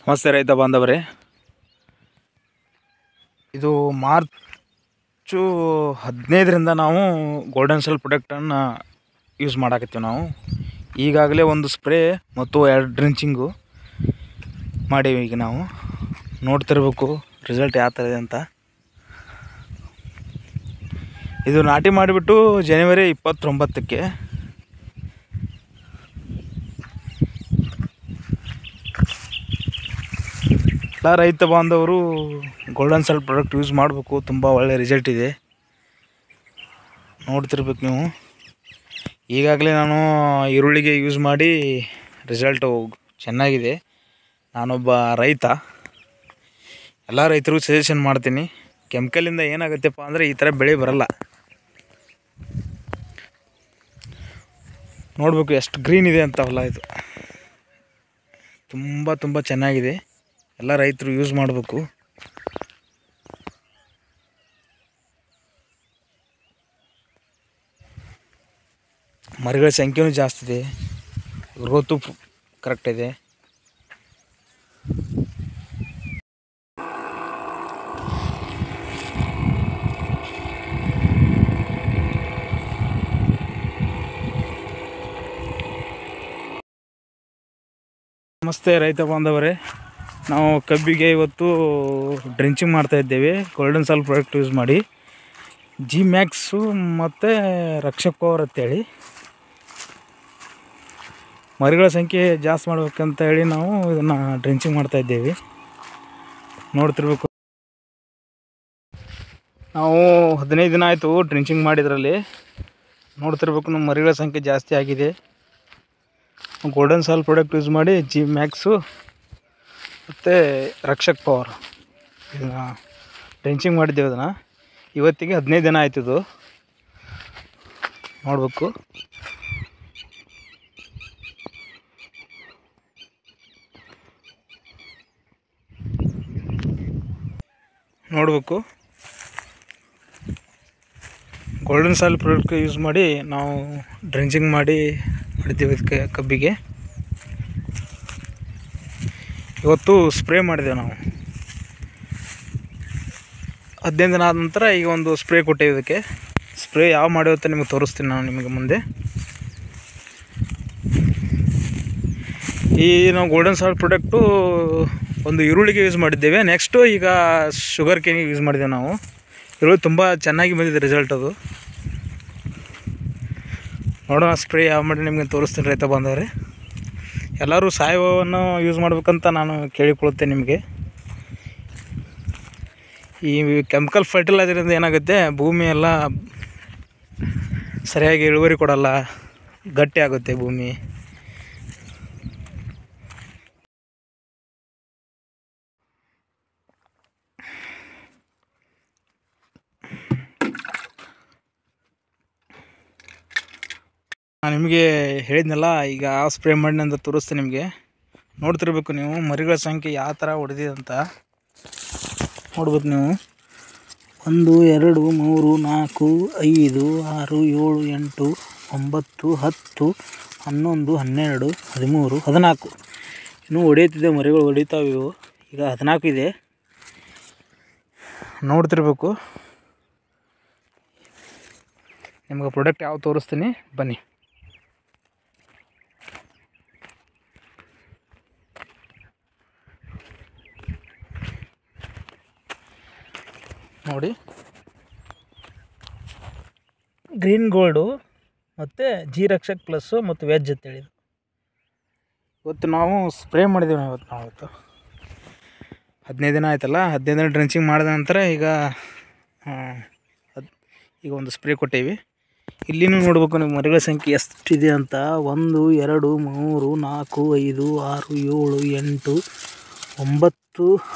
ನಮಸ್ತೆ ರೈತ ಬಾಂಧವರೇ, ಇದು ಮಾರ್ಚು 15ರಿಂದ ನಾವು ಗೋಲ್ಡನ್ ಸಾಯಿಲ್ ಪ್ರಾಡಕ್ಟನ್ನು ಯೂಸ್ ಮಾಡಾಕತ್ತೀವಿ. ನಾವು ಈಗಾಗಲೇ ಒಂದು ಸ್ಪ್ರೇ ಮತ್ತು 2 ಡ್ರಿಂಚಿಂಗು ಮಾಡೀವಿ. ಈಗ ನಾವು ನೋಡ್ತಿರ್ಬೇಕು ರಿಸಲ್ಟ್ ಯಾವ ಥರ ಇದೆ ಅಂತ. ಇದು ನಾಟಿ ಮಾಡಿಬಿಟ್ಟು ಜನವರಿ 29ಕ್ಕೆ ಎಲ್ಲ ರೈತ ಬಾಂಧವರು ಗೋಲ್ಡನ್ ಸಾಯಿಲ್ ಪ್ರಾಡಕ್ಟ್ ಯೂಸ್ ಮಾಡಬೇಕು. ತುಂಬ ಒಳ್ಳೆಯ ರಿಸಲ್ಟ್ ಇದೆ, ನೋಡ್ತಿರ್ಬೇಕು ನೀವು. ಈಗಾಗಲೇ ನಾನು ಈರುಳ್ಳಿಗೆ ಯೂಸ್ ಮಾಡಿ ರಿಸಲ್ಟು ಚೆನ್ನಾಗಿದೆ. ನಾನೊಬ್ಬ ರೈತ, ಎಲ್ಲ ರೈತರಿಗೂ ಸಜೆಷನ್ ಮಾಡ್ತೀನಿ. ಕೆಮಿಕಲಿಂದ ಏನಾಗುತ್ತೆಪ್ಪ ಅಂದರೆ ಈ ಥರ ಬೆಳೆ ಬರಲ್ಲ. ನೋಡಬೇಕು ಎಷ್ಟು ಗ್ರೀನ್ ಇದೆ ಅಂತ ಹೊಲ. ಇದು ತುಂಬ ಚೆನ್ನಾಗಿದೆ, ಎಲ್ಲ ರೈತರು ಯೂಸ್ ಮಾಡಬೇಕು. ಮರಿಗಳ ಸಂಖ್ಯೆನೂ ಜಾಸ್ತಿ ಇದೆ, ಗ್ರೋತು ಕರೆಕ್ಟ್ ಇದೆ. ನಮಸ್ತೆ ರೈತ ಬಾಂಧವರೇ, ನಾವು ಕಬ್ಬಿಗೆ ಇವತ್ತು ಡ್ರಿಂಚಿಂಗ್ ಮಾಡ್ತಾಯಿದ್ದೇವೆ ಗೋಲ್ಡನ್ ಸಾಯಿಲ್ ಪ್ರಾಡಕ್ಟ್ ಯೂಸ್ ಮಾಡಿ. ಜಿ ಮ್ಯಾಕ್ಸು ಮತ್ತು ರಕ್ಷಕ್ ಪವರ್ ಅಂತೇಳಿ. ಮರಿಗಳ ಸಂಖ್ಯೆ ಜಾಸ್ತಿ ಮಾಡ್ಬೇಕಂತ ಹೇಳಿ ನಾವು ಇದನ್ನು ಡ್ರಿಂಚಿಂಗ್ ಮಾಡ್ತಾಯಿದ್ದೇವೆ. ನೋಡ್ತಿರ್ಬೇಕು, ನಾವು 15 ದಿನ ಆಯಿತು ಡ್ರಿಂಚಿಂಗ್ ಮಾಡಿದ್ರಲ್ಲಿ. ನೋಡ್ತಿರ್ಬೇಕು ನಮ್ಮ ಮರಿಗಳ ಸಂಖ್ಯೆ ಜಾಸ್ತಿ ಆಗಿದೆ. ಗೋಲ್ಡನ್ ಸಾಯಿಲ್ ಪ್ರಾಡಕ್ಟ್ ಯೂಸ್ ಮಾಡಿ ಜಿ ಮ್ಯಾಕ್ಸು ಮತ್ತು ರಕ್ಷಕ್ ಪವರ್ ಇದನ್ನು ಡ್ರಿಂಚಿಂಗ್ ಮಾಡಿದ್ದೇವೆ. ಅದನ್ನು ಇವತ್ತಿಗೆ 15 ದಿನ ಆಯ್ತಿದ್ದು. ನೋಡಬೇಕು, ಗೋಲ್ಡನ್ ಸಾಯಿಲ್ ಪ್ರಾಡಕ್ಟ್ ಯೂಸ್ ಮಾಡಿ ನಾವು ಡ್ರಿಂಚಿಂಗ್ ಮಾಡಿದ್ದೀವಿ ಇದಕ್ಕೆ ಕಬ್ಬಿಗೆ. ಇವತ್ತು ಸ್ಪ್ರೇ ಮಾಡಿದ್ದೇವೆ ನಾವು. 15 ದಿನ ಆದ ನಂತರ ಈಗ ಒಂದು ಸ್ಪ್ರೇ ಕೊಟ್ಟೇವೆ ಇದಕ್ಕೆ. ಸ್ಪ್ರೇ ಯಾವ ಮಾಡಿರುತ್ತೆ ನಿಮಗೆ ತೋರಿಸ್ತೀನಿ ನಾನು ನಿಮಗೆ ಮುಂದೆ. ಈ ನಾವು ಗೋಲ್ಡನ್ ಸಾಯಿಲ್ ಪ್ರಾಡಕ್ಟು ಒಂದು ಈರುಳ್ಳಿಗೆ ಯೂಸ್ ಮಾಡಿದ್ದೇವೆ. ನೆಕ್ಸ್ಟು ಈಗ ಶುಗರ್ ಕೇನಿಗೆ ಯೂಸ್ ಮಾಡಿದ್ದೇವೆ ನಾವು. ಈರುಳ್ಳಿ ತುಂಬ ಚೆನ್ನಾಗಿ ಬಂದಿದೆ ರಿಸಲ್ಟ್. ಅದು ನೋಡೋಣ ಸ್ಪ್ರೇ ಯಾವ ಮಾಡಿ ನಿಮಗೆ ತೋರಿಸ್ತೀನಿ ರೈತ ಬಾಂಧವರೇ. ಎಲ್ಲರೂ ಸಾವಯವವನ್ನು ಯೂಸ್ ಮಾಡ್ಬೇಕಂತ ನಾನು ಕೇಳಿಕೊಳ್ಳುತ್ತೇನೆ ನಿಮಗೆ. ಈ ಕೆಮಿಕಲ್ ಫರ್ಟಿಲೈಸರಿಂದ ಏನಾಗುತ್ತೆ, ಭೂಮಿ ಎಲ್ಲ ಸರಿಯಾಗಿ ಇಳುವರಿ ಕೊಡಲ್ಲ, ಗಟ್ಟಿ ಆಗುತ್ತೆ ಭೂಮಿ. ನಾನು ನಿಮಗೆ ಹೇಳಿದ್ನಲ್ಲ, ಈಗ ಸ್ಪ್ರೇ ಮಾಡಿ ಅಂತ ತೋರಿಸ್ತೀನಿ ನಿಮಗೆ. ನೋಡ್ತಿರ್ಬೇಕು ನೀವು ಮರಿಗಳ ಸಂಖ್ಯೆ ಯಾವ ಥರ ಹೊಡೆದಿದೆ ಅಂತ. ನೋಡ್ಬೋದು ನೀವು, 1 2 3 4 5 6 7 8 9 10 11 12 13 14 ಇನ್ನೂ ಹೊಡೆಯುತ್ತಿದೆ. ಮರಿಗಳು ಹೊಡಿತಾವೆ ಇವು. ಈಗ 14 ಇದೆ, ನೋಡ್ತಿರ್ಬೇಕು. ನಿಮ್ಗೆ ಪ್ರಾಡಕ್ಟ್ ಯಾವ ತೋರಿಸ್ತೀನಿ ಬನ್ನಿ. ನೋಡಿ, ಗ್ರೀನ್ ಗೋಲ್ಡು ಮತ್ತು ಜಿ ರಕ್ಷಕ್ ಪ್ಲಸ್ಸು ಮತ್ತು ವೆಜ್ ಅಂತೇಳಿ. ಇವತ್ತು ನಾವು ಸ್ಪ್ರೇ ಮಾಡಿದ್ದೀವಿ. ಇವತ್ತು 15 ದಿನ ಆಯ್ತಲ್ಲ. 15 ದಿನ ಡ್ರಿಂಚಿಂಗ್ ಮಾಡಿದ ನಂತರ ಈಗ ಒಂದು ಸ್ಪ್ರೇ ಕೊಟ್ಟೇವಿ. ಇಲ್ಲಿನೂ ನೋಡ್ಬೇಕು ನೀವು ಮರಿಗಳ ಸಂಖ್ಯೆ ಎಷ್ಟಿದೆ ಅಂತ. 1 2 3 4 5 6 7 8 9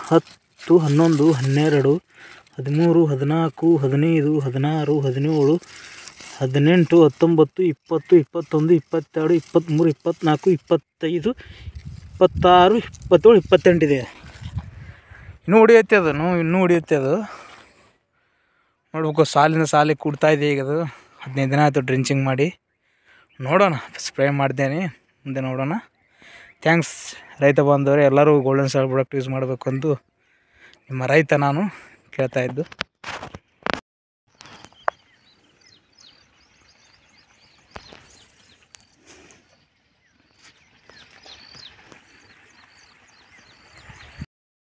10 11 12 13 14 15 16 17 18 19 20 21 22 23 24 25 26 27 28 ಇದೆ. ಇನ್ನೂ ಹೊಡಿಯುತ್ತೆ ಅದು, ಇನ್ನೂ ಹೊಡಿಯುತ್ತೆ ಅದು. ನೋಡ್ಬೇಕು, ಸಾಲಿಗೆ ಕೂಡ್ತಾ ಇದೆ ಈಗ. ಅದು 15 ದಿನ ಆಯಿತು ಡ್ರಿಂಚಿಂಗ್ ಮಾಡಿ. ನೋಡೋಣ, ಸ್ಪ್ರೇ ಮಾಡಿದ್ದೇನೆ, ಮುಂದೆ ನೋಡೋಣ. ಥ್ಯಾಂಕ್ಸ್ ರೈತ ಬಾಂಧವರೇ ಎಲ್ಲರೂ ಗೋಲ್ಡನ್ ಸಾಯಿಲ್ ಪ್ರಾಡಕ್ಟ್ ಯೂಸ್ ಮಾಡಬೇಕು ಎಂದು ನಿಮ್ಮ ರೈತ ನಾನು ಕೇಳ್ತಾ ಇದ್ದು.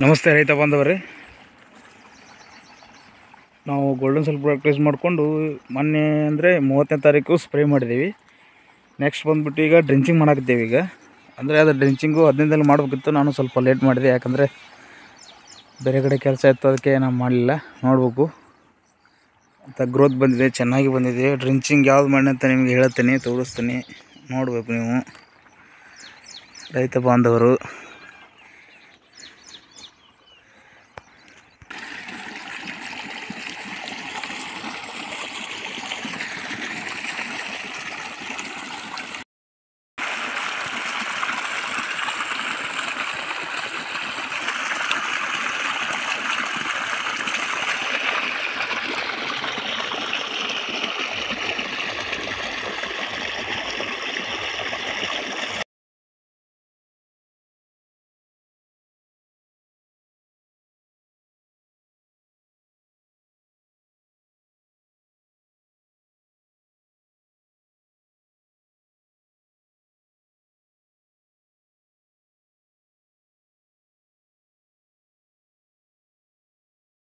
ನಮಸ್ತೆ ರೈತ ಬಾಂಧವರೇ, ನಾವು ಗೋಲ್ಡನ್ ಸಾಯಿಲ್ ಪ್ರಾಡಕ್ಟ್ ಯೂಸ್ ಮಾಡಿಕೊಂಡು ಮೊನ್ನೆ ಅಂದರೆ 30ನೇ ತಾರೀಕು ಸ್ಪ್ರೇ ಮಾಡಿದ್ದೀವಿ. ನೆಕ್ಸ್ಟ್ ಬಂದುಬಿಟ್ಟು ಈಗ ಡ್ರಿಂಚಿಂಗ್ ಮಾಡಾಕಿದ್ದೇವೆ. ಈಗ ಅಂದರೆ ಅದು ಡ್ರಿಂಚಿಂಗು 15ರಲ್ಲಿ ಮಾಡಬೇಕಿತ್ತು, ನಾನು ಸ್ವಲ್ಪ ಲೇಟ್ ಮಾಡಿದೆ. ಯಾಕಂದರೆ ಬೇರೆ ಕಡೆ ಕೆಲಸ ಇತ್ತು, ಅದಕ್ಕೆ ನಾನು ಮಾಡಲಿಲ್ಲ. ನೋಡಬೇಕು ಅಂತ ಗ್ರೋತ್ ಬಂದಿದೆ, ಚೆನ್ನಾಗಿ ಬಂದಿದೆ. ಡ್ರಿಂಚಿಂಗ್ ಯಾವ್ದು ಮಾಡಿ ಅಂತ ನಿಮಗೆ ಹೇಳ್ತೀನಿ, ತೋರಿಸ್ತೀನಿ, ನೋಡಬೇಕು ನೀವು ರೈತ ಬಾಂಧವರು.